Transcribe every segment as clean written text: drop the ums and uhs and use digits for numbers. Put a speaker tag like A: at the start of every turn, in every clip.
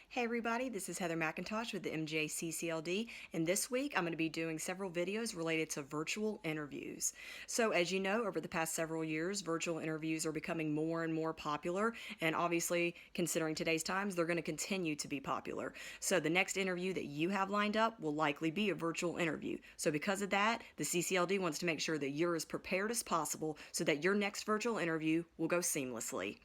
A: Hey everybody, this is Heather McIntosh with the MJCCLD, and this week I'm going to be doing several videos related to virtual interviews. So as you know, over the past several years, virtual interviews are becoming more and more popular, and obviously, considering today's times, they're going to continue to be popular. So the next interview that you have lined up will likely be a virtual interview. So because of that, the CCLD wants to make sure that you're as prepared as possible so that your next virtual interview will go seamlessly.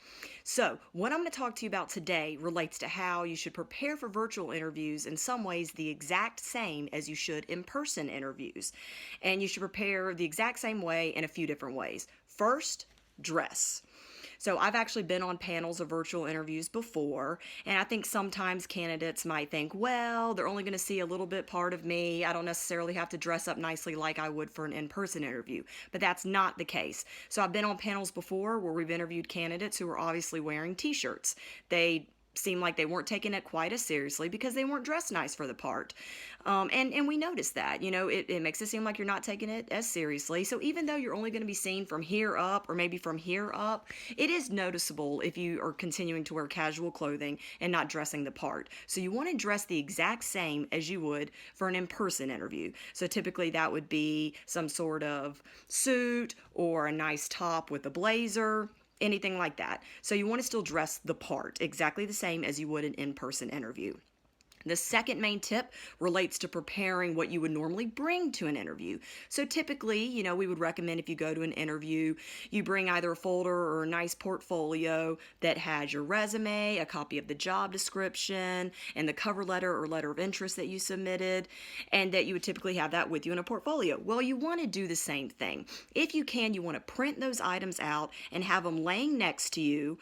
A: So what I'm going to talk to you about today relates to how you should prepare for virtual interviews in some ways the exact same as you should in-person interviews. And you should prepare the exact same way in a few different ways. First, dress. So I've actually been on panels of virtual interviews before, and I think sometimes candidates might think, well, they're only going to see a little bit part of me. I don't necessarily have to dress up nicely like I would for an in-person interview, but that's not the case. So I've been on panels before where we've interviewed candidates who were obviously wearing t-shirts. They seemed like they weren't taking it quite as seriously because they weren't dressed nice for the part. And we noticed that, it makes it seem like you're not taking it as seriously. So even though you're only going to be seen from here up or maybe from here up, it is noticeable if you are continuing to wear casual clothing and not dressing the part. So you want to dress the exact same as you would for an in-person interview. So typically that would be some sort of suit or a nice top with a blazer, anything like that. So you want to still dress the part exactly the same as you would an in-person interview. The second main tip relates to preparing what you would normally bring to an interview. So typically, we would recommend if you go to an interview, you bring either a folder or a nice portfolio that has your resume, a copy of the job description, and the cover letter or letter of interest that you submitted, and that you would typically have that with you in a portfolio. Well, you want to do the same thing. If you can, you want to print those items out and have them laying next to you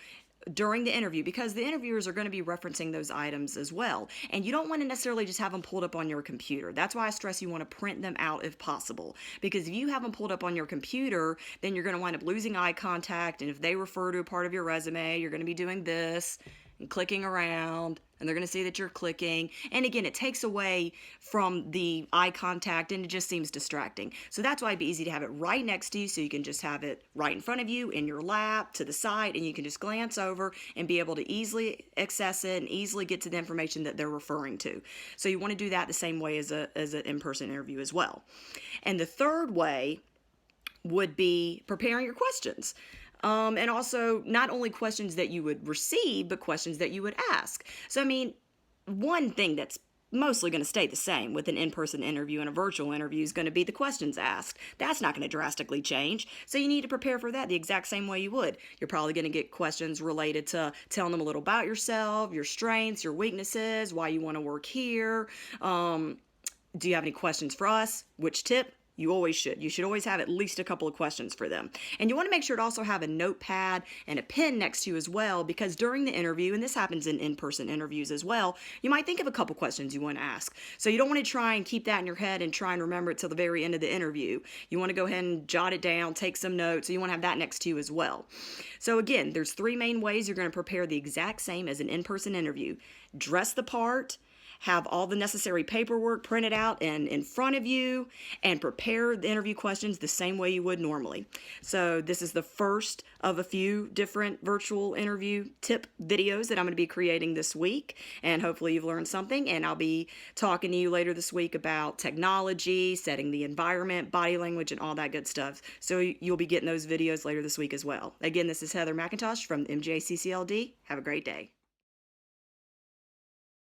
A: during the interview, because the interviewers are going to be referencing those items as well. And you don't want to necessarily just have them pulled up on your computer. That's why I stress you want to print them out if possible. Because if you have them pulled up on your computer, then you're going to wind up losing eye contact. And if they refer to a part of your resume, you're going to be doing this and clicking around, and they're going to see that you're clicking. And again, it takes away from the eye contact, and it just seems distracting. So that's why it'd be easy to have it right next to you, so you can just have it right in front of you, in your lap, to the side, and you can just glance over and be able to easily access it and easily get to the information that they're referring to. So you want to do that the same way as an in-person interview as well. And the third way would be preparing your questions. And also not only questions that you would receive, but questions that you would ask. So, one thing that's mostly going to stay the same with an in-person interview and a virtual interview is going to be the questions asked. That's not going to drastically change. So you need to prepare for that the exact same way you would. You're probably going to get questions related to telling them a little about yourself, your strengths, your weaknesses, why you want to work here. Do you have any questions for us? Which tip? You always should. You should always have at least a couple of questions for them. And you want to make sure to also have a notepad and a pen next to you as well, because during the interview, and this happens in in-person interviews as well, you might think of a couple questions you want to ask. So you don't want to try and keep that in your head and try and remember it till the very end of the interview. You want to go ahead and jot it down, take some notes, so you want to have that next to you as well. So again, there's three main ways you're going to prepare the exact same as an in-person interview. Dress the part, have all the necessary paperwork printed out and in front of you, and prepare the interview questions the same way you would normally. So this is the first of a few different virtual interview tip videos that I'm going to be creating this week, and hopefully you've learned something. And I'll be talking to you later this week about technology, setting the environment, body language, and all that good stuff. So you'll be getting those videos later this week as well. Again, this is Heather McIntosh from MJCCLD. Have a great day.